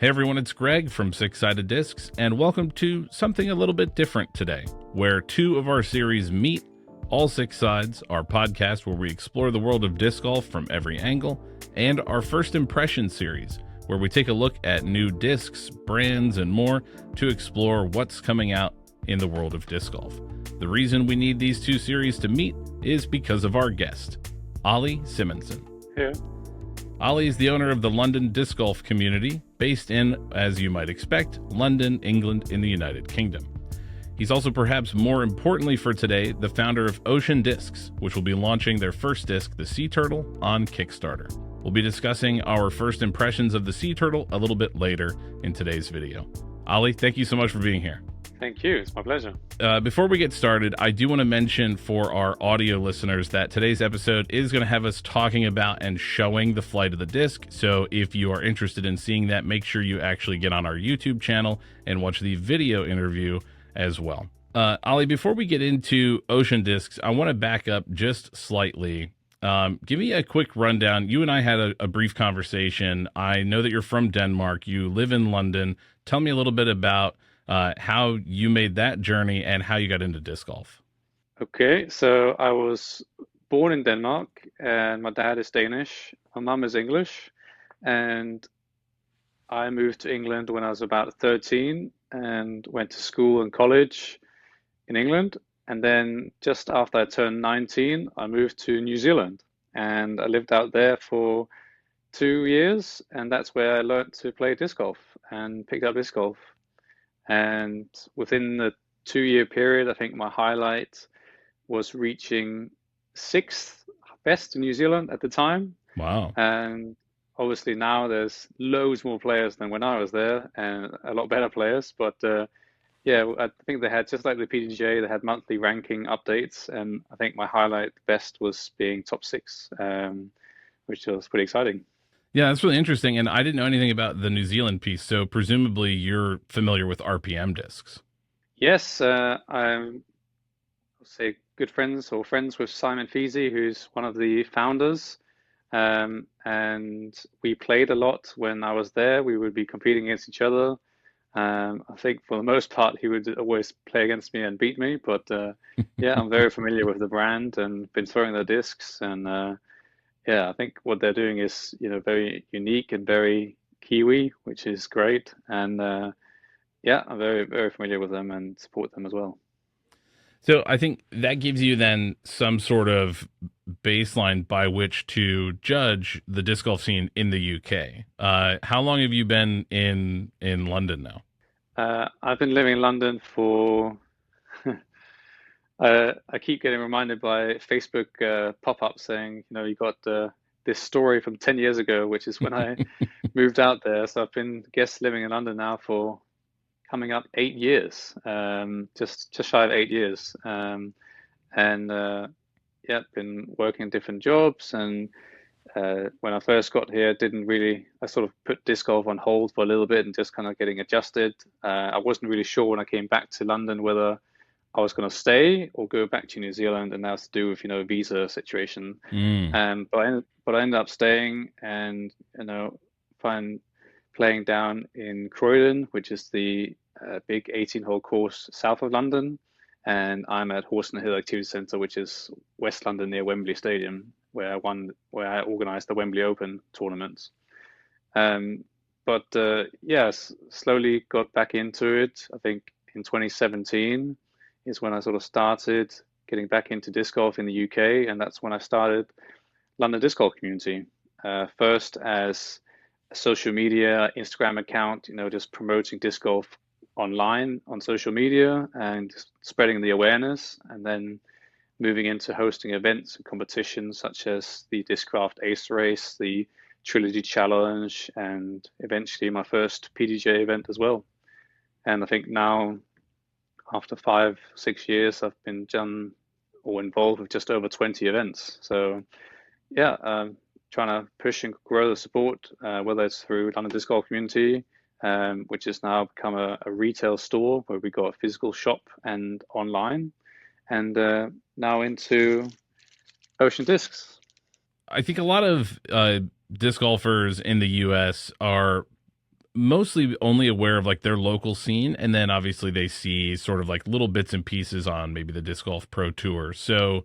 Hey everyone, it's Greg from Six Sided Discs, and welcome to something a little bit different today, where two of our series meet, All Six Sides, our podcast where we explore the world of disc golf from every angle, and our First Impression series, where we take a look at new discs, brands, and more to explore what's coming out in the world of disc golf. The reason we need these two series to meet is because of our guest, Olli Simonsen. Yeah. Olli is the owner of the London disc golf community, based in, as you might expect, London, England, in the United Kingdom. He's also, perhaps more importantly for today, the founder of Ocean Discs, which will be launching their first disc, the Sea Turtle, on Kickstarter. We'll be discussing our first impressions of the Sea Turtle a little bit later in today's video. Olli, thank you so much for being here. Thank you. It's my pleasure. Before we get started, I do want to mention for our audio listeners that today's episode is going to have us talking about and showing the flight of the disc. So if you are interested in seeing that, make sure you actually get on our YouTube channel and watch the video interview as well. Olli, before we get into Ocean Discs, I want to back up just slightly. Give me a quick rundown. You and I had a brief conversation. I know that you're from Denmark. You live in London. Tell me a little bit about how you made that journey and how you got into disc golf. Okay, so I was born in Denmark and my dad is Danish. My mum is English, and I moved to England when I was about 13 and went to school and college in England. And then just after I turned 19, I moved to New Zealand and I lived out there for 2 years. And that's where I learned to play disc golf and picked up disc golf. And within the 2 year period, I think my highlight was reaching sixth best in New Zealand at the time. Wow. And obviously now there's loads more players than when I was there and a lot better players. But yeah, I think they had, just like the PDGA, they had monthly ranking updates. And I think my highlight best was being top six, which was pretty exciting. Yeah, that's really interesting. And I didn't know anything about the New Zealand piece. So presumably you're familiar with RPM discs. Yes, I'm, I'll say good friends with Simon Feasy, who's one of the founders. And we played a lot when I was there. We would be competing against each other. I think for the most part, he would always play against me and beat me. But yeah, I'm very familiar with the brand and been throwing their discs. And yeah, I think what they're doing is, very unique and very Kiwi, which is great. And yeah, I'm very, very familiar with them and support them as well. So I think that gives you then some sort of baseline by which to judge the disc golf scene in the UK. How long have you been in London now? I've been living in London for I keep getting reminded by Facebook pop-ups saying, you got this story from 10 years ago, which is when I moved out there. So I've been, living in London now for coming up 8 years, just shy of 8 years. And yeah, been working different jobs. And when I first got here, I sort of put disc golf on hold for a little bit and just kind of getting adjusted. I wasn't really sure when I came back to London whether I was going to stay or go back to New Zealand, and that's to do with visa situation. But I ended up staying, and playing down in Croydon, which is the big 18-hole course south of London, and I'm at Horston Hill Activity Centre, which is West London near Wembley Stadium, where I organised the Wembley Open tournaments. But yes, slowly got back into it. I think in 2017 is when I sort of started getting back into disc golf in the UK, and that's when I started London Disc Golf Community. First as a social media Instagram account, just promoting disc golf online on social media and spreading the awareness, and then moving into hosting events and competitions such as the Discraft Ace Race, the Trilogy Challenge, and eventually my first PDJ event as well. And I think now, after 5-6 years, I've been done or involved with just over 20 events. So yeah, trying to push and grow the support, whether it's through London Disc Golf Community, which has now become a retail store where we got a physical shop and online, and now into Ocean Discs. I think a lot of disc golfers in the U.S. are mostly only aware of like their local scene, and then obviously they see sort of like little bits and pieces on maybe the disc golf pro tour. So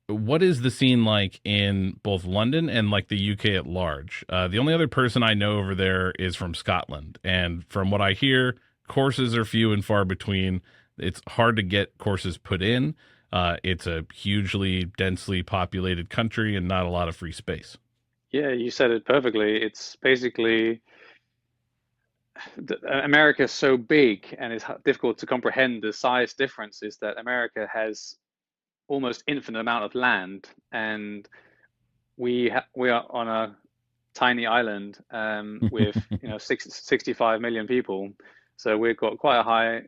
what is the scene like in both London and like the UK at large? The only other person I know over there is from Scotland, and from what I hear, courses are few and far between. It's hard to get courses put in. It's a hugely densely populated country and not a lot of free space. Yeah, you said it perfectly. It's basically America is so big and it's difficult to comprehend the size differences that America has almost infinite amount of land, and we are on a tiny island with 65 million people. So we've got quite a high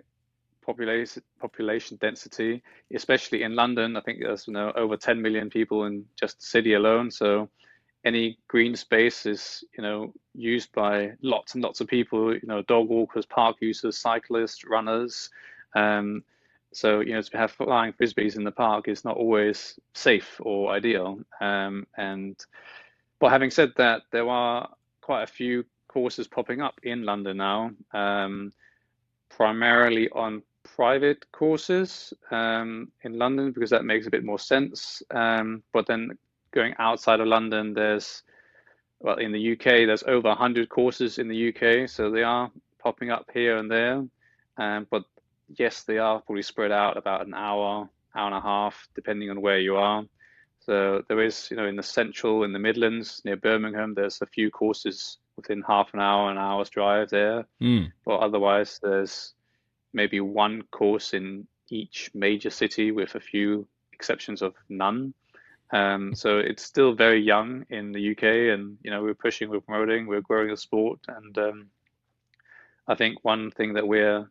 population density, especially in London. I think there's over 10 million people in just the city alone. So any green space is used by lots and lots of people. Dog walkers, park users, cyclists, runners. Um, so to have flying frisbees in the park is not always safe or ideal. And but having said that, there are quite a few courses popping up in London now, primarily on private courses in London because that makes a bit more sense. But then going outside of London, well, in the UK, there's over 100 courses in the UK, so they are popping up here and there. But yes, they are probably spread out about an hour, hour and a half, depending on where you are. So there is, in the central, in the Midlands, near Birmingham, there's a few courses within half an hour's drive there. Mm. But otherwise, there's maybe one course in each major city with a few exceptions of none. So it's still very young in the UK, and we're pushing, we're promoting, we're growing the sport, and I think one thing that we're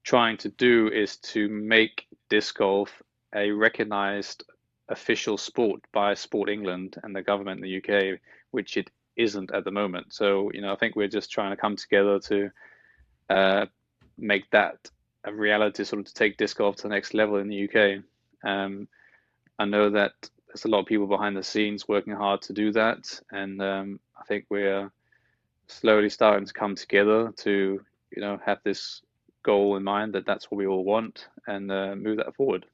trying to do is to make disc golf a recognized official sport by Sport England and the government in the UK, which it isn't at the moment. So I think we're just trying to come together to uh, make that a reality, sort of to take disc golf to the next level in the UK. I know that there's a lot of people behind the scenes working hard to do that, and I think we're slowly starting to come together to, have this goal in mind that that's what we all want and move that forward.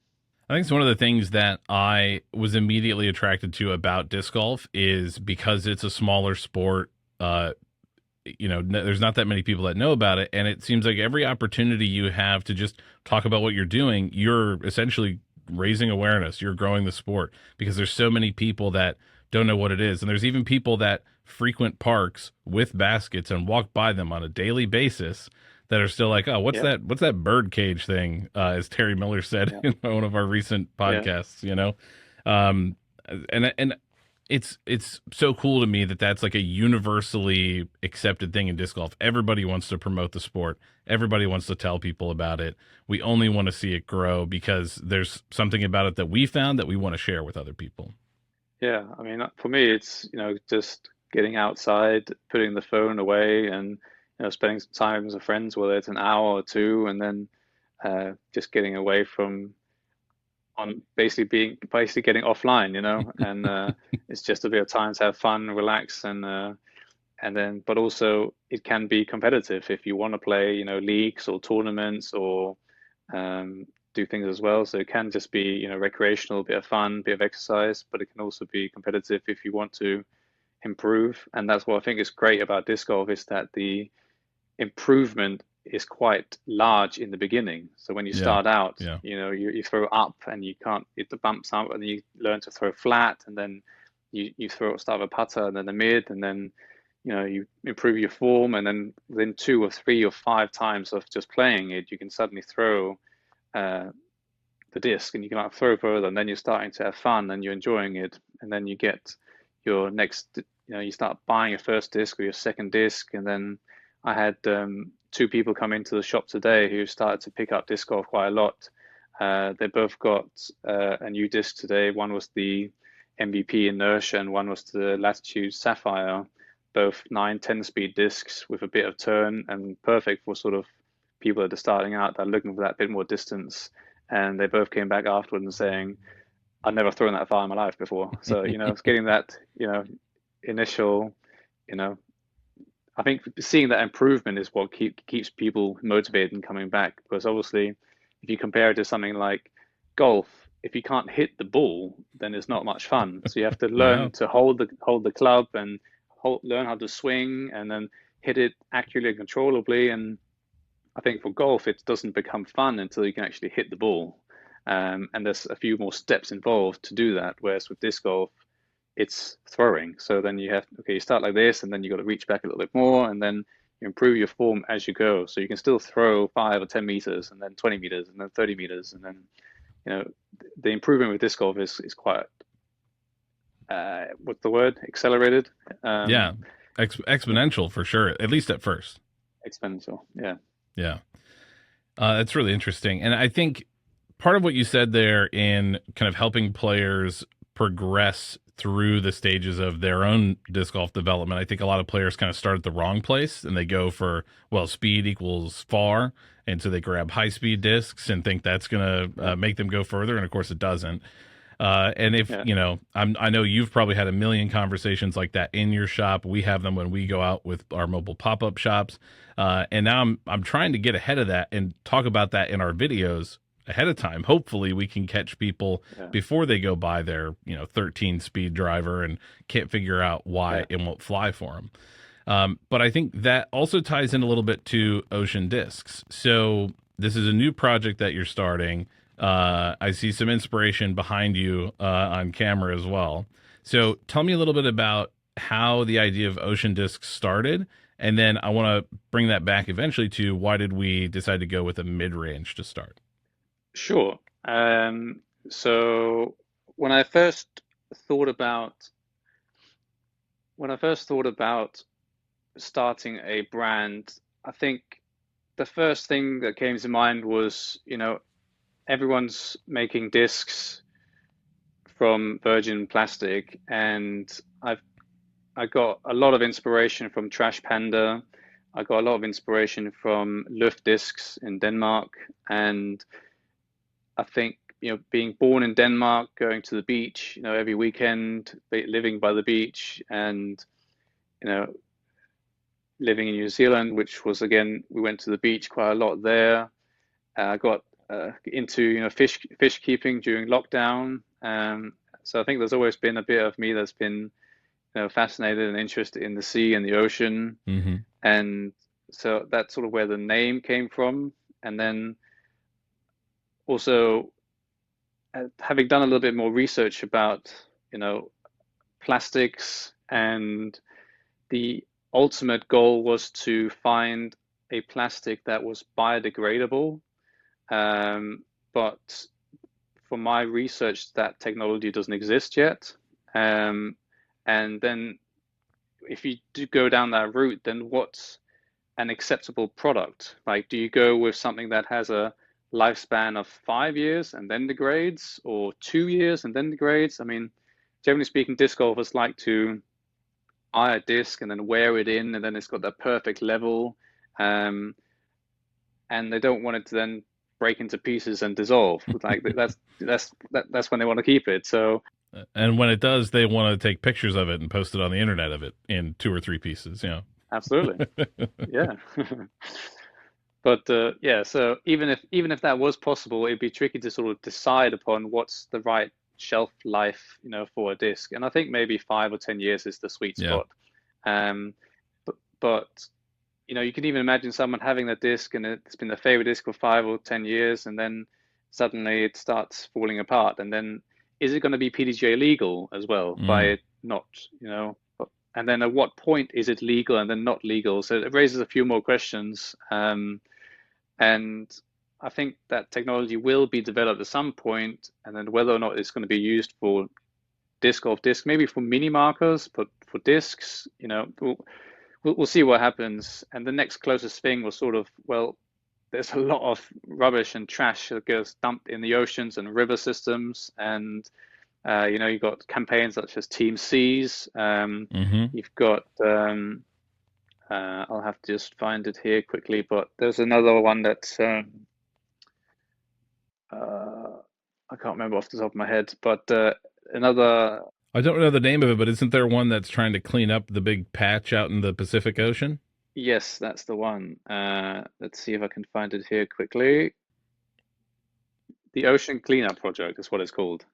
I think it's one of the things that I was immediately attracted to about disc golf is because it's a smaller sport. There's not that many people that know about it, and it seems like every opportunity you have to just talk about what you're doing, you're essentially raising awareness. You're growing the sport because there's so many people that don't know what it is, and there's even people that frequent parks with baskets and walk by them on a daily basis that are still like, oh, what's Yeah, that? What's that bird cage thing? As Terry Miller said yeah, in one of our recent yeah, podcasts, um, and it's so cool to me that that's like a universally accepted thing in disc golf. Everybody wants to promote the sport. Everybody wants to tell people about it. We only want to see it grow because there's something about it that we found that we want to share with other people. yeah. I mean, for me, it's just getting outside, putting the phone away, and spending some time with friends, whether it's an hour or two, and then just getting away from on basically getting offline, and it's just a bit of time to have fun, relax, and then but also it can be competitive if you want to play, leagues or tournaments or do things as well. So it can just be, recreational, bit of fun, bit of exercise, but it can also be competitive if you want to improve. And that's what I think is great about disc golf is that the improvement is quite large in the beginning. So when you Yeah, start out, yeah. you throw up and you can't hit the bumps up, and then you learn to throw flat, and then you start a putter, and then the mid, and then you improve your form, and then within two or three or five times of just playing it, you can suddenly throw uh, the disc, and you can like throw further, and then you're starting to have fun and you're enjoying it, and then you get your next, you start buying your first disc or your second disc, and then I had two people come into the shop today who started to pick up disc golf quite a lot. They both got a new disc today. One was the MVP Inertia, and one was the Latitude Sapphire. Both 9, 10 speed discs with a bit of turn and perfect for sort of people that are starting out that are looking for that bit more distance. And they both came back afterwards and saying, I've never thrown that far in my life before. So, it's getting that, initial, you know, I think seeing that improvement is what keeps people motivated and coming back. Because obviously, if you compare it to something like golf, if you can't hit the ball, then it's not much fun. So you have to Yeah. learn to hold the club and learn how to swing and then hit it accurately and controllably. And I think for golf, it doesn't become fun until you can actually hit the ball. And there's a few more steps involved to do that. Whereas with disc golf, it's throwing. So then you have, okay, you start like this, and then you got to reach back a little bit more, and then you improve your form as you go. So you can still throw 5 or 10 meters, and then 20 meters, and then 30 meters, and then the improvement with disc golf is quite what's the word? Accelerated, Yeah. Exponential for sure, at least at first. exponential. Yeah, Yeah. That's really interesting. And I think part of what you said there in kind of helping players progress through the stages of their own disc golf development, I think a lot of players kind of start at the wrong place and they go for, well, speed equals far. And so they grab high speed discs and think that's going to make them go further. And of course, it doesn't. And if yeah, I know you've probably had a million conversations like that in your shop. We have them when we go out with our mobile pop-up shops. And now I'm trying to get ahead of that and talk about that in our videos ahead of time. Hopefully we can catch people yeah, before they go buy their 13 speed driver and can't figure out why yeah. it won't fly for them. But I think that also ties in a little bit to Ocean Discs. So this is a new project that you're starting. I see some inspiration behind you on camera as well. So tell me a little bit about how the idea of Ocean Discs started. And then I want to bring that back eventually to why did we decide to go with a mid-range to start? Sure. So when I first thought about when I first thought about starting a brand, I think the first thing that came to mind was, everyone's making discs from virgin plastic, and I got a lot of inspiration from Trash Panda. I got a lot of inspiration from Luft Discs in Denmark, and I think being born in Denmark, going to the beach, every weekend, living by the beach, and you know living in New Zealand, which was again we went to the beach quite a lot there. I got into fish keeping during lockdown. So I think there's always been a bit of me that's been fascinated and interested in the sea and the ocean, Mm-hmm. and so that's sort of where the name came from. And then also having done a little bit more research about plastics, and the ultimate goal was to find a plastic that was biodegradable. But for my research, that technology doesn't exist yet. Um, and then if you do go down that route, then what's an acceptable product? Like, do you go with something that has a lifespan of 5 years and then degrades, or 2 years and then degrades? I mean, generally speaking, disc golfers like to buy a disc and then wear it in, and then it's got that perfect level. Um, and they don't want it to then break into pieces and dissolve. Like that's when they want to keep it. So And when it does, they want to take pictures of it and post it on the internet of it in 2 or 3 pieces. absolutely, yeah. But yeah, so even if that was possible, it'd be tricky to sort of decide upon what's the right shelf life, for a disc. And I think maybe 5 or 10 years is the sweet Yeah. spot. Um, but you can even imagine someone having a disc and it's been their favorite disc for 5 or 10 years, and then suddenly it starts falling apart. And then is it going to be PDGA legal as well by Mm. it not, and then at what point is it legal and then not legal? So it raises a few more questions. And I think that technology will be developed at some point, and then whether or not it's going to be used for disc golf disc, maybe for mini markers, but for discs, we'll see what happens. And the next closest thing was sort of, well, there's a lot of rubbish and trash that gets dumped in the oceans and river systems. And, you've got campaigns such as Team Seas. Mm-hmm. You've got, I'll have to just find it here quickly, but there's another one that I can't remember off the top of my head, but another. I don't know the name of it, but isn't there one that's trying to clean up the big patch out in the Pacific Ocean? Yes, that's the one. Let's see if I can find it here quickly. The Ocean Cleanup Project is what it's called.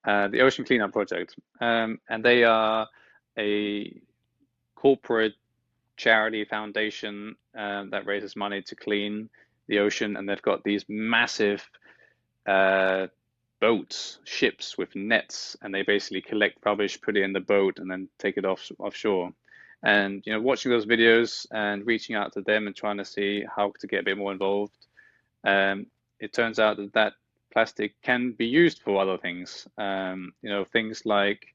The Ocean Cleanup Project. And they are a corporate charity foundation that raises money to clean the ocean. And they've got these massive uh, boats, ships with nets, and they basically collect rubbish, put it in the boat, and then take it offshore. And watching those videos and reaching out to them and trying to see how to get a bit more involved, it turns out that plastic can be used for other things. Things like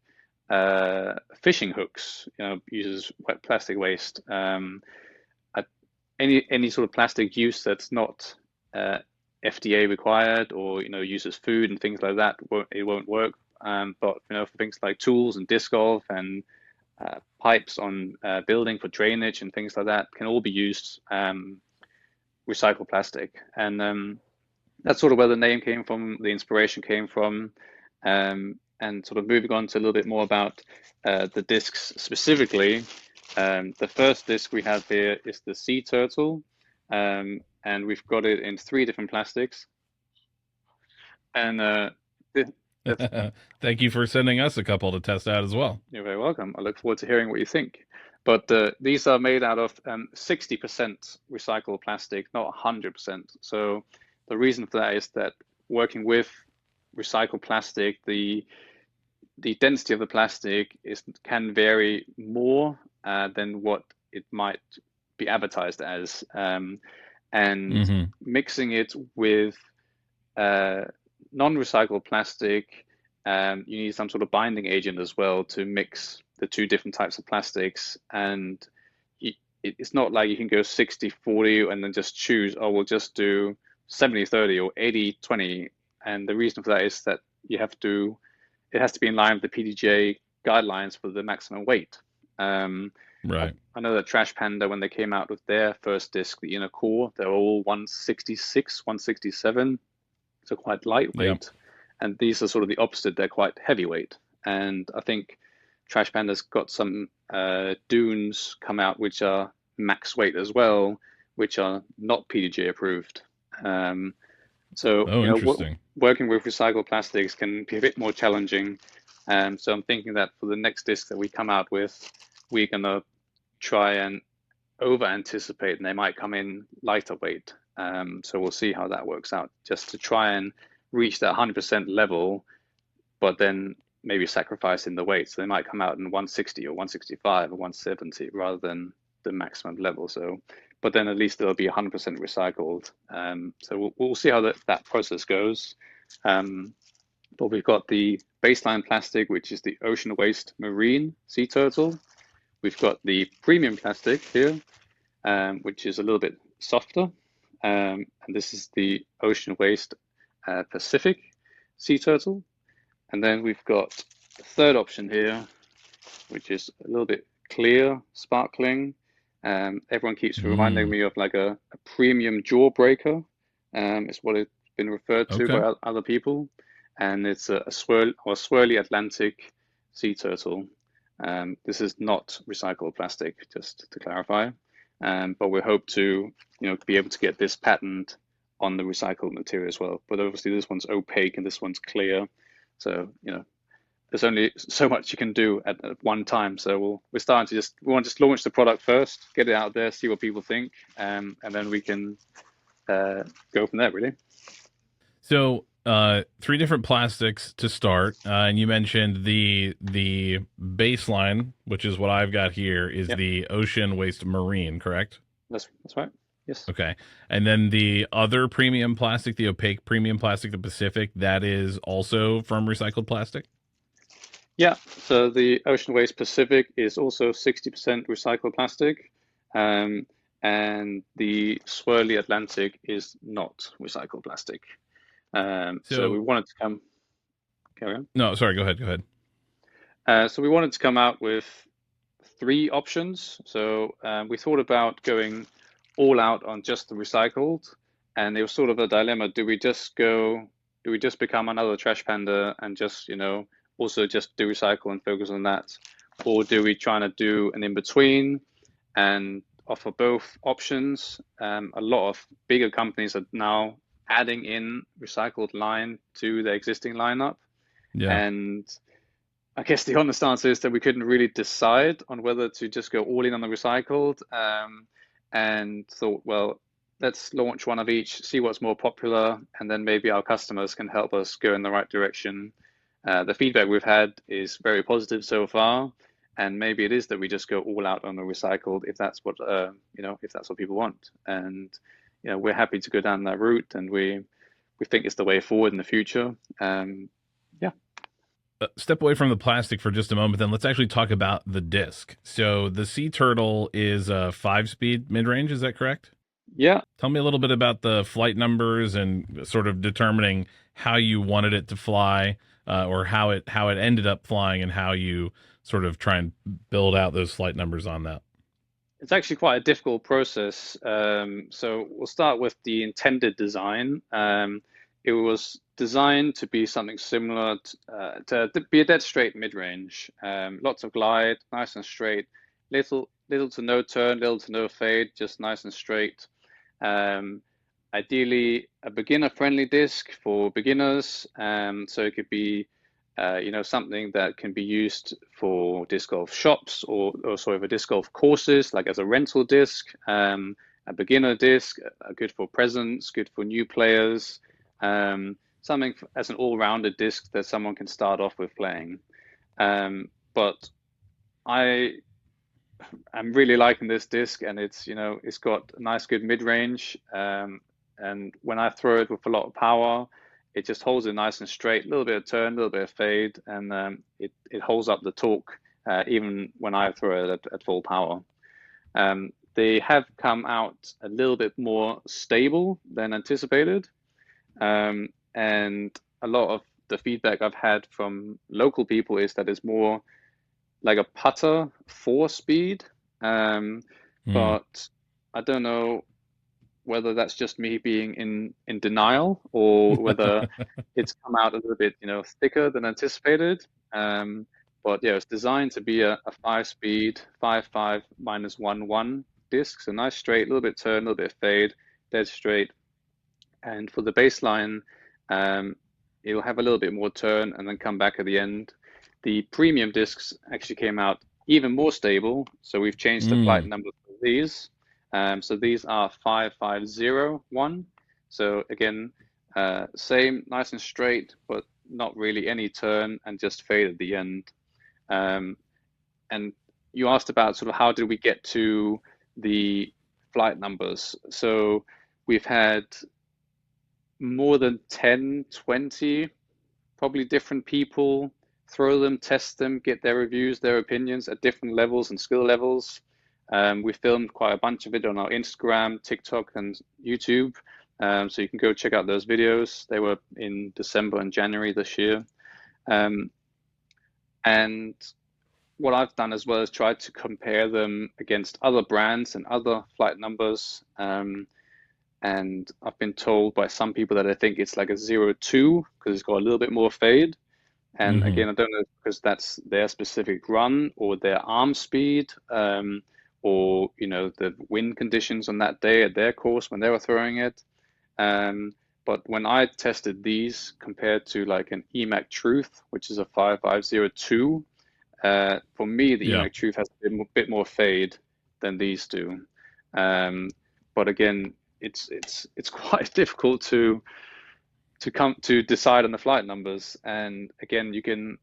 fishing hooks, uses wet plastic waste. Any sort of plastic use that's not FDA required, or uses food and things like that, it won't work. But for things like tools and disc golf and pipes on building for drainage and things like that can all be used recycled plastic. And that's sort of where the name came from, the inspiration came from. And sort of moving on to a little bit more about the discs specifically. The first disc we have here is the sea turtle, and we've got it in 3 different plastics. And Thank you for sending us a couple to test out as well. you're very welcome. I look forward to hearing what you think. But these are made out of 60% recycled plastic, not 100%. So the reason for that is that working with recycled plastic, the density of the plastic can vary more than what it might be advertised as. And mixing it with non-recycled plastic, you need some sort of binding agent as well to mix the 2 different types of plastics. And it's not like you can go 60-40 and then just choose, oh, we'll just do 70-30 or 80-20. And the reason for that is that it has to be in line with the PDJ guidelines for the maximum weight. Right. I know that Trash Panda, when they came out with their first disc, the inner core, they're all 166, 167, so quite lightweight. Yep. And these are sort of the opposite, they're quite heavyweight. And I think Trash Panda's got some dunes come out which are max weight as well, which are not PDJ approved. Interesting. Working with recycled plastics can be a bit more challenging. So I'm thinking that for the next disc that we come out with, we're gonna try and over anticipate, and they might come in lighter weight. So we'll see how that works out, just to try and reach that 100% level, but then maybe sacrificing the weight. So they might come out in 160 or 165 or 170 rather than the maximum level. So, but then at least they'll be 100% recycled. So we'll see how that process goes. But we've got the baseline plastic, which is the Ocean Waste Marine Sea Turtle. We've got the premium plastic here, which is a little bit softer. And this is the Ocean Waste Pacific Sea Turtle. And then we've got the third option here, which is a little bit clear, sparkling. Everyone keeps reminding me of like a premium jawbreaker. It's what it's been referred to by other people. And it's a swirly Atlantic sea turtle. This is not recycled plastic, just to clarify. But we hope to, be able to get this patent on the recycled material as well. But obviously this one's opaque and this one's clear. So, there's only so much you can do at one time. So we're starting to we want to just launch the product first, get it out there, see what people think, and then we can go from there, really. So 3 different plastics to start, and you mentioned the baseline, which is what I've got here, is the Ocean Waste Marine, correct? That's right. Yes. Okay. And then the other premium plastic, the opaque premium plastic, the Pacific, that is also from recycled plastic? Yeah. So the Ocean Waste Pacific is also 60% recycled plastic. And the Swirly Atlantic is not recycled plastic. So we wanted to carry on. No, sorry, go ahead. So we wanted to come out with 3 options. So we thought about going all out on just the recycled, and it was sort of a dilemma. Do we just become another Trash Panda and just, also just do recycle and focus on that? Or do we try to do an in-between and offer both options. A lot of bigger companies are now adding in recycled line to their existing lineup. Yeah. And I guess the honest answer is that we couldn't really decide on whether to just go all in on the recycled, and thought, well, let's launch one of each, see what's more popular, and then maybe our customers can help us go in the right direction. The feedback we've had is very positive so far, and maybe it is that we just go all out on the recycled if that's what if that's what people want. And we're happy to go down that route, and we think it's the way forward in the future. Yeah. Step away from the plastic for just a moment, then let's actually talk about the disc. So the Sea Turtle is a 5-speed mid-range, is that correct? Yeah. Tell me a little bit about the flight numbers and sort of determining how you wanted it to fly, or how it ended up flying, and how you sort of try and build out those flight numbers on that. It's actually quite a difficult process. So we'll start with the intended design. It was designed to be something similar to be a dead straight mid-range. Lots of glide, nice and straight, little to no turn, little to no fade, just nice and straight. Ideally, a beginner-friendly disc for beginners. So it could be something that can be used for disc golf shops, or for disc golf courses, like as a rental disc. A beginner disc, good for presents, good for new players. Something as an all-rounded disc that someone can start off with playing. But I'm really liking this disc, and it's got a nice, good mid-range. And when I throw it with a lot of power, it just holds it nice and straight, a little bit of turn, a little bit of fade, and it holds up the torque even when I throw it at full power. They have come out a little bit more stable than anticipated. And a lot of the feedback I've had from local people is that it's more like a putter 4-speed. But I don't know whether that's just me being in denial, or whether it's come out a little bit, thicker than anticipated. But yeah, it's designed to be a 5-speed, 5.5 minus 1.1 disc. So nice straight, a little bit turn, a little bit fade, dead straight. And for the baseline, it'll have a little bit more turn and then come back at the end. The premium discs actually came out even more stable, so we've changed the flight number for these. So these are 5501. So again, same, nice and straight, but not really any turn, and just fade at the end. And you asked about sort of how did we get to the flight numbers. So we've had more than 10, 20, probably different people throw them, test them, get their reviews, their opinions at different levels and skill levels. We filmed quite a bunch of it on our Instagram, TikTok, and YouTube. So you can go check out those videos. They were in December and January this year. And what I've done as well is tried to compare them against other brands and other flight numbers. And I've been told by some people that I think it's like a 0.2 because it's got a little bit more fade. And again, I don't know if because that's their specific run or their arm speed, or the wind conditions on that day at their course when they were throwing it. But when I tested these compared to like an EMAC Truth, which is a 5502, for me the EMAC Truth has a bit more fade than these do. But again, it's quite difficult to come to decide on the flight numbers. And again, you can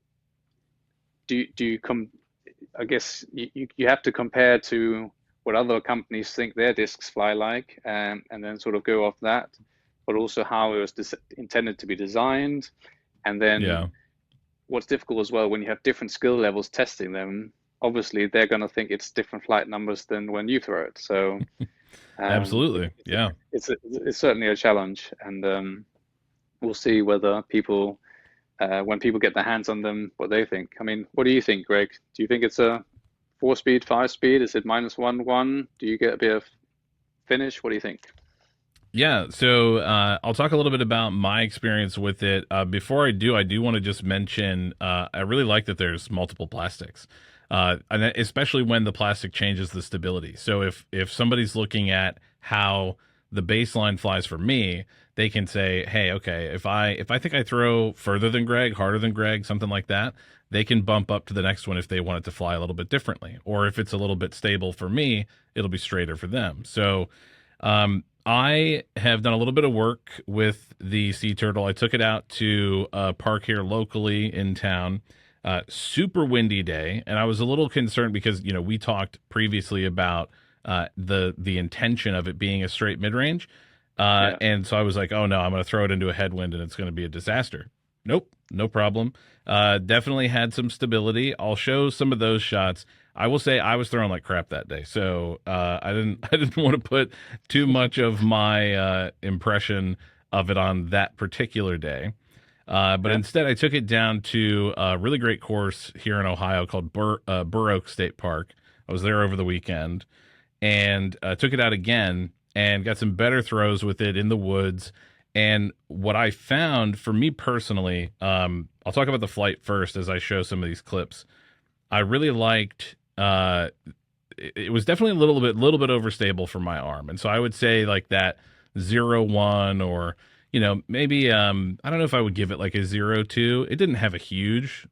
I guess you have to compare to what other companies think their discs fly like, and then sort of go off that, but also how it was intended to be designed. And then what's difficult as well, when you have different skill levels testing them, obviously they're going to think it's different flight numbers than when you throw it. So absolutely, yeah, it's certainly a challenge, and we'll see whether people, when people get their hands on them, what they think. I mean, what do you think, Greg? Do you think it's a 4-speed, 5-speed? Is it minus 1.1? Do you get a bit of finish? What do you think? Yeah, so I'll talk a little bit about my experience with it. Before I do want to just mention I really like that there's multiple plastics. And especially when the plastic changes the stability. So if somebody's looking at how the baseline flies for me, they can say, hey, okay, if I think I throw further than Greg, harder than Greg, something like that, they can bump up to the next one if they want it to fly a little bit differently. Or if it's a little bit stable for me, it'll be straighter for them. So I have done a little bit of work with the sea turtle. I took it out to a park here locally in town. Super windy day, and I was a little concerned because we talked previously about the intention of it being a straight mid range, Yeah. and so I was like, oh no, I'm going to throw it into a headwind and it's going to be a disaster. Nope, no problem. Definitely had some stability. I'll show some of those shots. I will say I was throwing like crap that day, so I didn't I didn't want to put too much of my impression of it on that particular day. But Yeah. instead, I took it down to a really great course here in Ohio called Burr Oak State Park. I was there over the weekend and took it out again and got some better throws with it in the woods. And what I found for me personally, I'll talk about the flight first as I show some of these clips. I really liked. It was definitely a little bit overstable for my arm, and so I would say like that 0-1 or maybe I don't know if I would give it like a 0-2. It didn't have a huge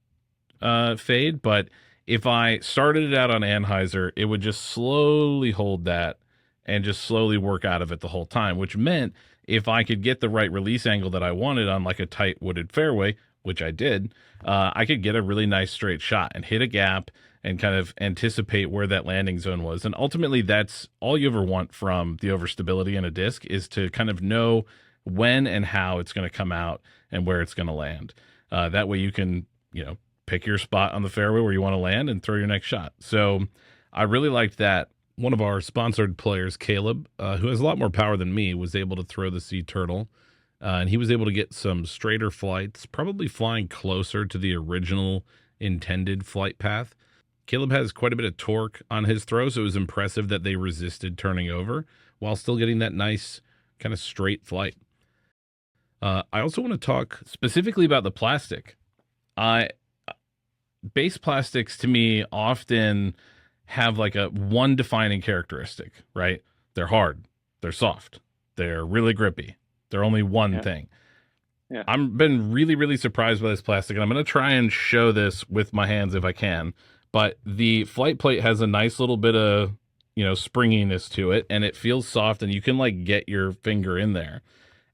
fade, but if I started it out on Anheuser, it would just slowly hold that and just slowly work out of it the whole time, which meant if I could get the right release angle that I wanted on like a tight wooded fairway, which I did, I could get a really nice straight shot and hit a gap and kind of anticipate where that landing zone was. And ultimately, that's all you ever want from the overstability in a disc is to kind of know when and how it's going to come out and where it's going to land. That way you can, pick your spot on the fairway where you want to land and throw your next shot. So I really liked that. One of our sponsored players, Caleb, who has a lot more power than me, was able to throw the Sea Turtle. And he was able to get some straighter flights, probably flying closer to the original intended flight path. Caleb has quite a bit of torque on his throw, so it was impressive that they resisted turning over while still getting that nice kind of straight flight. I also want to talk specifically about the plastic. I Base plastics to me often have like a one defining characteristic, right? They're hard, they're soft, they're really grippy. They're only one Yeah. thing. Yeah. I've been really, really surprised by this plastic, and I'm going to try and show this with my hands if I can. But the flight plate has a nice little bit of, springiness to it, and it feels soft, and you can like get your finger in there.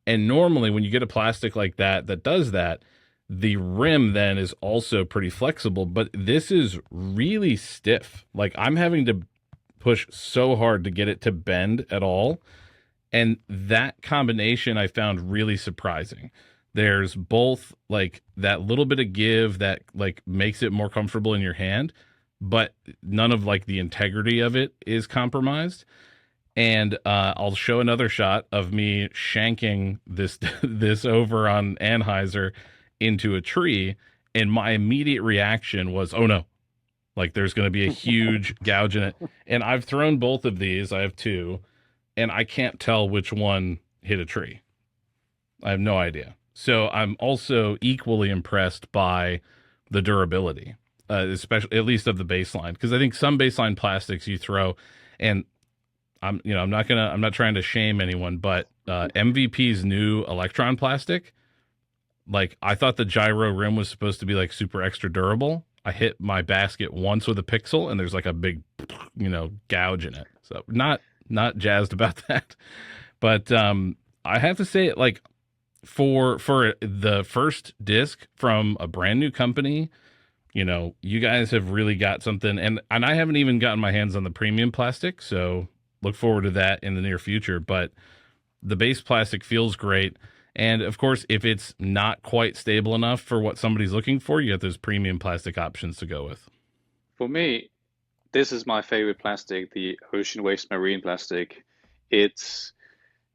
And normally, when you get a plastic like that that does that, the rim then is also pretty flexible, but this is really stiff. Like I'm having to push so hard to get it to bend at all. And that combination I found really surprising. There's both like that little bit of give that like makes it more comfortable in your hand, but none of like the integrity of it is compromised. And I'll show another shot of me shanking this this over on Anheuser into a tree, and my immediate reaction was, "Oh no! Like there's going to be a huge gouge in it." And I've thrown both of these. I have two, and I can't tell which one hit a tree. I have no idea. So I'm also equally impressed by the durability, especially at least of the baseline, because I think some baseline plastics you throw, and I'm not trying to shame anyone, but MVP's new Electron plastic, like I thought the gyro rim was supposed to be like super extra durable. I hit my basket once with a pixel, and there's like a big, gouge in it. So not jazzed about that. But I have to say, like for the first disc from a brand new company, you guys have really got something, and I haven't even gotten my hands on the premium plastic, so look forward to that in the near future. But the base plastic feels great. And of course, if it's not quite stable enough for what somebody's looking for, you have those premium plastic options to go with. For me, this is my favorite plastic, the ocean waste marine plastic. It's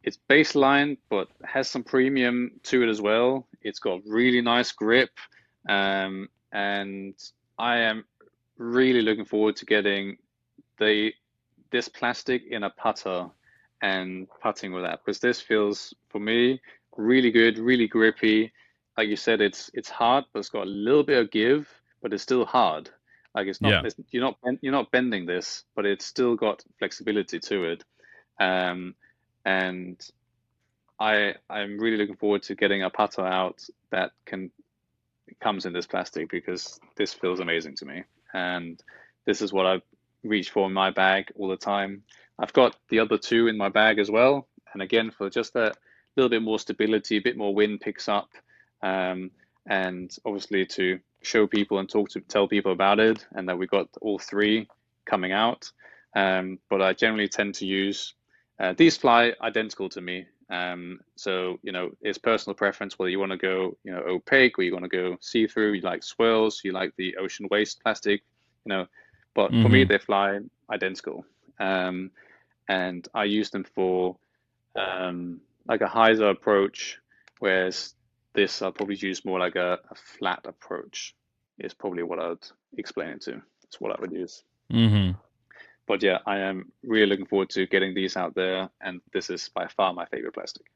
it's baseline, but has some premium to it as well. It's got really nice grip, and I am really looking forward to getting the this plastic in a putter and putting with that because this feels for me really good, really grippy. Like you said, it's hard, but it's got a little bit of give, but it's still hard. Like Yeah. you're not bending this, but it's still got flexibility to it. Um, and I'm really looking forward to getting a putter out that comes in this plastic, because this feels amazing to me. And this is what I reach for in my bag all the time. I've got the other two in my bag as well. And again, for just that little bit more stability, a bit more wind picks up, um, and obviously to show people and tell people about it, and that we've got all three coming out. But I generally tend to use these fly identical to me. So, it's personal preference whether you want to go, opaque, or you want to go see-through. You like swirls, you like the ocean waste plastic, you know, but for me, Hmm. they fly identical. Um, and I use them for like a hyzer approach, whereas this I'll probably use more like a flat approach, is probably what I'd explain it to. It's what I would use. Hmm. But yeah, I am really looking forward to getting these out there, and this is by far my favorite plastic.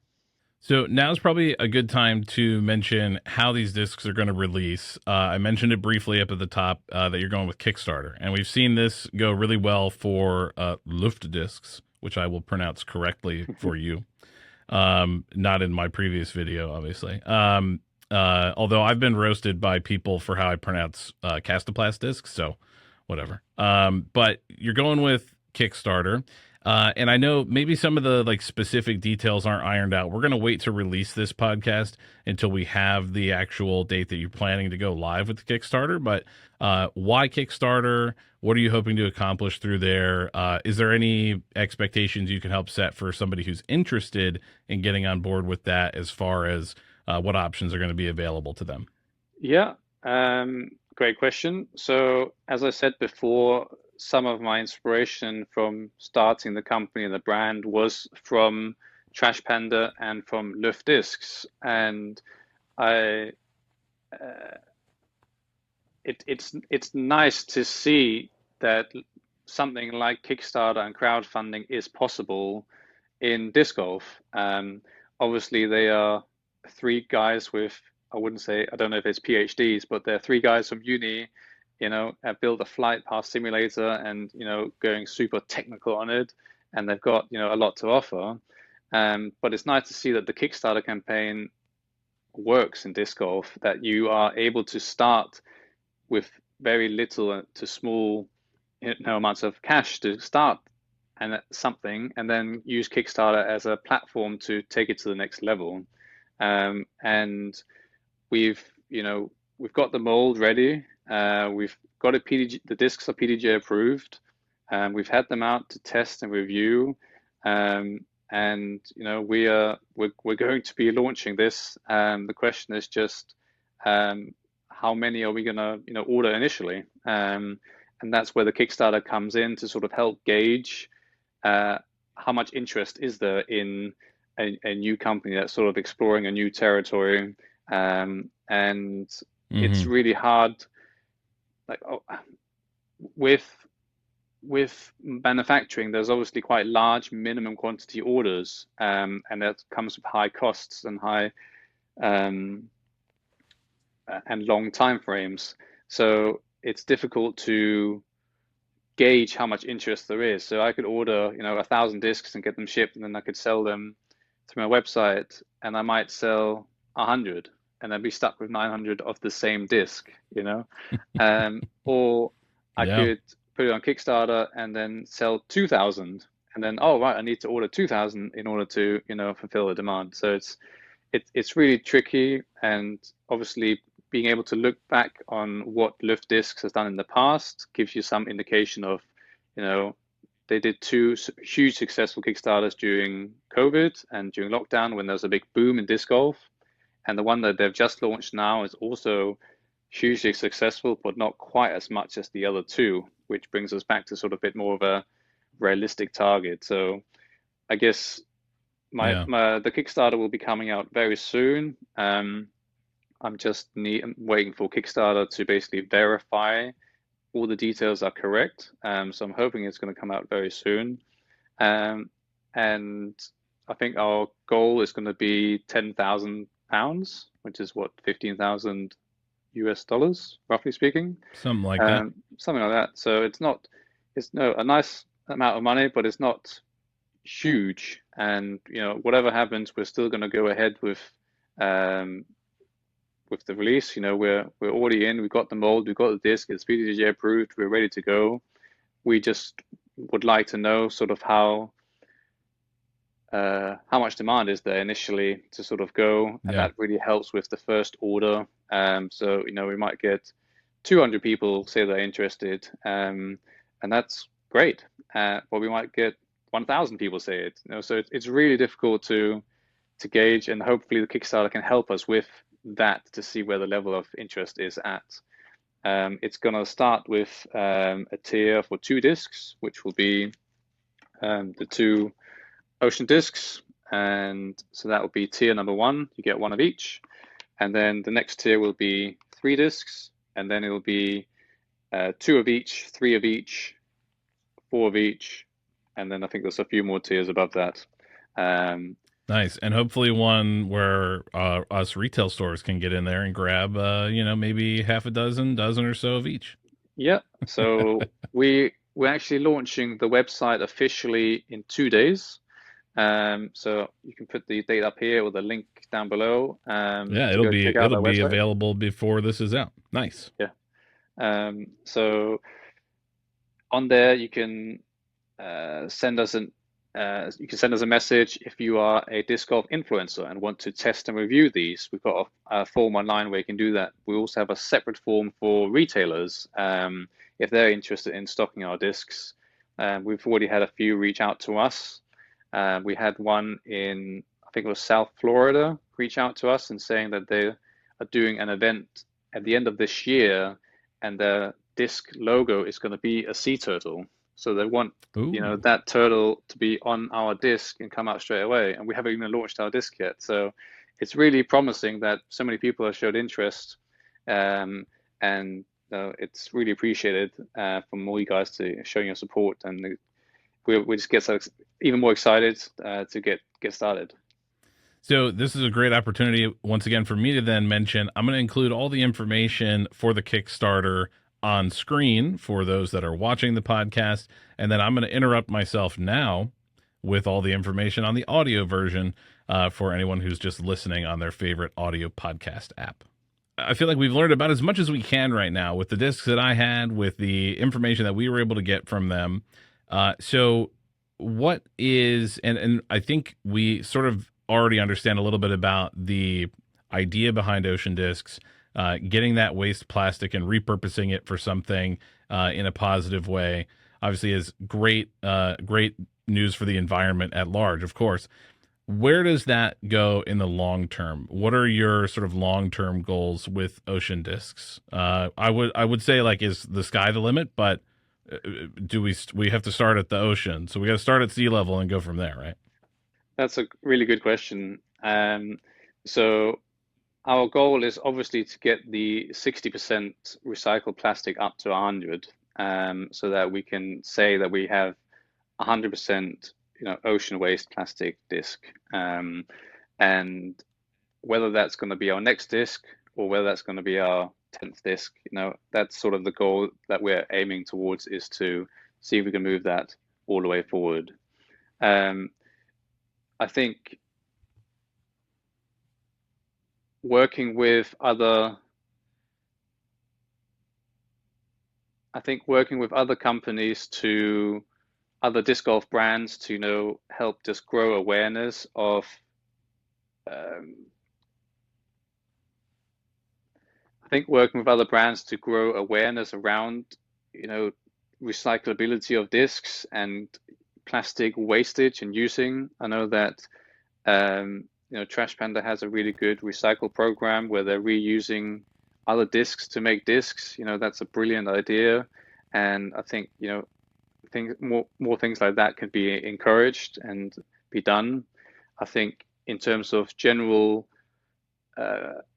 So now's probably a good time to mention how these discs are going to release. I mentioned it briefly up at the top that you're going with Kickstarter, and we've seen this go really well for Luft discs, which I will pronounce correctly for you. Not in my previous video, obviously. Although I've been roasted by people for how I pronounce Castoplast discs, so whatever. But you're going with Kickstarter. And I know maybe some of the like specific details aren't ironed out. We're going to wait to release this podcast until we have the actual date that you're planning to go live with the Kickstarter. But why Kickstarter? What are you hoping to accomplish through there? Is there any expectations you can help set for somebody who's interested in getting on board with that, as far as what options are going to be available to them? Yeah, great question. So, as I said before, some of my inspiration from starting the company and the brand was from Trash Panda and from Luft Discs. And I, uh, it's nice to see that something like Kickstarter and crowdfunding is possible in disc golf. Obviously, they are three guys with, I wouldn't say, I don't know if it's PhDs, but they're three guys from uni, have built a flight path simulator, and, going super technical on it. And they've got, a lot to offer. But it's nice to see that the Kickstarter campaign works in disc golf, that you are able to start with very little to small, amounts of cash to start and something, and then use Kickstarter as a platform to take it to the next level. And we've, we've got the mold ready. We've got a PDG. The discs are PDG approved. We've had them out to test and review. And we're going to be launching this. The question is just how many are we gonna order initially? And that's where the Kickstarter comes in to sort of help gauge uh, how much interest is there in a new company that's sort of exploring a new territory. And it's Hmm. really hard, like, with manufacturing, there's obviously quite large minimum quantity orders, and that comes with high costs and high um, and long time frames. So it's difficult to gauge how much interest there is. So I could order, 1,000 discs and get them shipped, and then I could sell them through my website, and I might sell 100, and I'd be stuck with 900 of the same disc, or I Yeah. could put it on Kickstarter and then sell 2,000, and then, oh right, I need to order 2,000 in order to, fulfill the demand. So it's really tricky, and obviously being able to look back on what Luft Discs has done in the past gives you some indication of, you know, they did two huge successful Kickstarters during COVID and during lockdown, when there was a big boom in disc golf. And the one that they've just launched now is also hugely successful, but not quite as much as the other two, which brings us back to sort of a bit more of a realistic target. So I guess Yeah. the Kickstarter will be coming out very soon. I'm waiting for Kickstarter to basically verify all the details are correct. So I'm hoping it's going to come out very soon. Um, and I think our goal is going to be £10,000, which is what, 15,000 US dollars, roughly speaking, Something like that. something like that. So it's no a nice amount of money, but it's not huge. And whatever happens, we're still going to go ahead um, with the release. We're already in. We've got the mold. We've got the disc. It's PDJ approved. We're ready to go. We just would like to know sort of how much demand is there initially to sort of go, and Yeah. that really helps with the first order. So we might get 200 people say they're interested, and that's great. Or we might get 1,000 people say it. So it's really difficult to gauge, and hopefully the Kickstarter can help us with that to see where the level of interest is at. It's going to start with a tier for 2 discs, which will be the 2 ocean discs, and so that will be tier number 1. You get 1 of each, and then the next tier will be 3 discs, and then it will be 2 of each, 3 of each, 4 of each, and then I think there's a few more tiers above that. Nice. And hopefully one where us retail stores can get in there and grab, maybe half a dozen or so of each. Yeah. So we're actually launching the website officially in 2 days. So you can put the date up here or the link down below Yeah, to go check out it'll our be website. available before this is out. Nice. Yeah. So on there you can send us a message if you are a disc golf influencer and want to test and review these. We've got a form online where you can do that. We also have a separate form for retailers if they're interested in stocking our discs. We've already had a few reach out to us. We had one in, I think it was South Florida, reach out to us and saying that they are doing an event at the end of this year, and their disc logo is going to be a sea turtle. So they want, Ooh. that turtle to be on our disc and come out straight away. And we haven't even launched our disc yet. So it's really promising that so many people have showed interest. And it's really appreciated from all you guys to showing your support. And we just get so even more excited to get started. So this is a great opportunity once again for me to then mention I'm going to include all the information for the Kickstarter on screen for those that are watching the podcast, and then I'm going to interrupt myself now with all the information on the audio version for anyone who's just listening on their favorite audio podcast app. I feel like we've learned about as much as we can right now with the discs that I had, with the information that we were able to get from them. So what is, and I think we sort of already understand a little bit about the idea behind ocean discs, getting that waste plastic and repurposing it for something in a positive way, obviously is great news for the environment at large, of course. Where does that go in the long term? What are your sort of long-term goals with ocean discs? I would say, like, is the sky the limit, but do we have to start at the ocean? So we got to start at sea level and go from there, right? That's a really good question. So our goal is obviously to get the 60% recycled plastic up to 100, so that we can say that we have 100%, ocean waste plastic disc. And whether that's going to be our next disc or whether that's going to be our 10th disc, that's sort of the goal that we're aiming towards, is to see if we can move that all the way forward. I think working with other companies, to other disc golf brands, to help just grow awareness of I think working with other brands to grow awareness around recyclability of discs and plastic wastage and using. I know that Trash Panda has a really good recycle program where they're reusing other discs to make discs. That's a brilliant idea, and I think more things like that can be encouraged and be done. I think in terms of general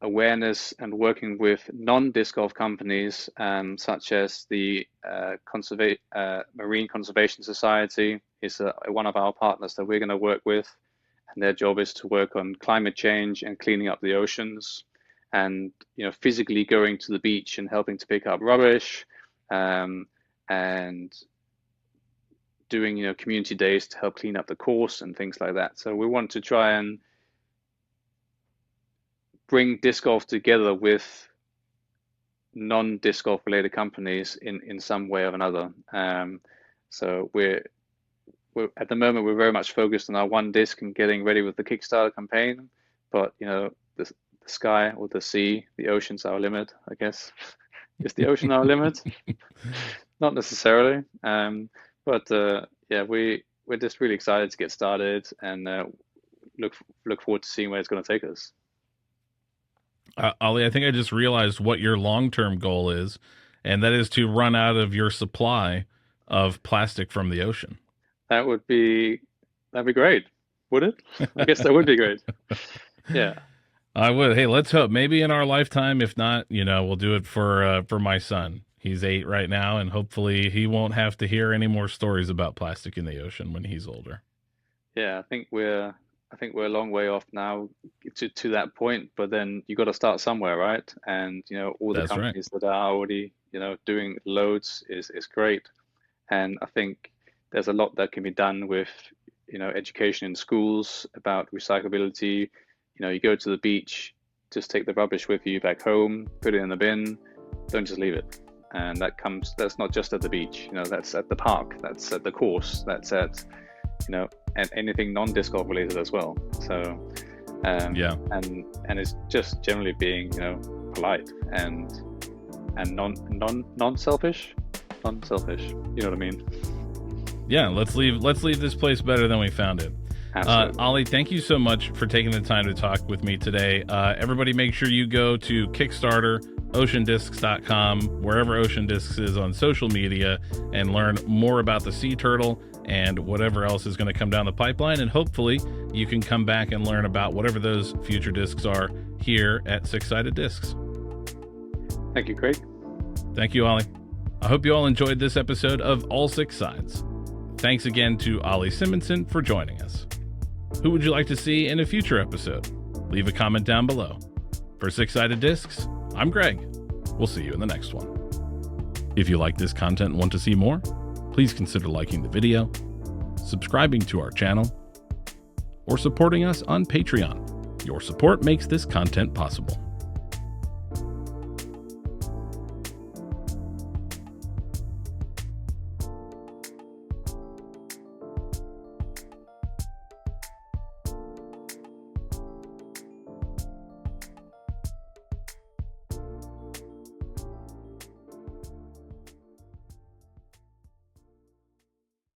awareness and working with non-disc golf companies, such as the Marine Conservation Society is one of our partners that we're going to work with, and their job is to work on climate change and cleaning up the oceans. and physically going to the beach and helping to pick up rubbish, and doing community days to help clean up the course and things like that. So we want to try and bring disc golf together with non-disc golf related companies in some way or another. So we're at the moment we're very much focused on our one disc and getting ready with the Kickstarter campaign. But the sky or the sea, the ocean's our limit, I guess. Is the ocean our limit? Not necessarily. But yeah, we're just really excited to get started and look forward to seeing where it's going to take us. Olli, I think I just realized what your long-term goal is, and that is to run out of your supply of plastic from the ocean. That'd be great, would it? I guess that would be great. Yeah. I would. Hey, let's hope. Maybe in our lifetime. If not, we'll do it for my son. He's 8 right now, and hopefully he won't have to hear any more stories about plastic in the ocean when he's older. Yeah, I think we're a long way off now to that point, but then you got to start somewhere, right? And all the That's companies that are already doing loads is great, and I think there's a lot that can be done with education in schools about recyclability. You go to the beach, just take the rubbish with you back home, put it in the bin, don't just leave it. And that's not just at the beach, that's at the park, that's at the course, that's at and anything non-disc golf related as well. So yeah, and it's just generally being polite and non-selfish. You know what I mean? Yeah, let's leave this place better than we found it. Olli, thank you so much for taking the time to talk with me today. Everybody make sure you go to Kickstarter, oceandiscs.com, wherever Ocean Discs is on social media, and learn more about the sea turtle and whatever else is going to come down the pipeline. And hopefully you can come back and learn about whatever those future discs are here at Six Sided Discs. Thank you, Craig. Thank you, Olli. I hope you all enjoyed this episode of All Six Sides. Thanks again to Olli Simonsen for joining us. Who would you like to see in a future episode? Leave a comment down below. For Six Sided Discs, I'm Greg. We'll see you in the next one. If you like this content and want to see more, please consider liking the video, subscribing to our channel, or supporting us on Patreon. Your support makes this content possible.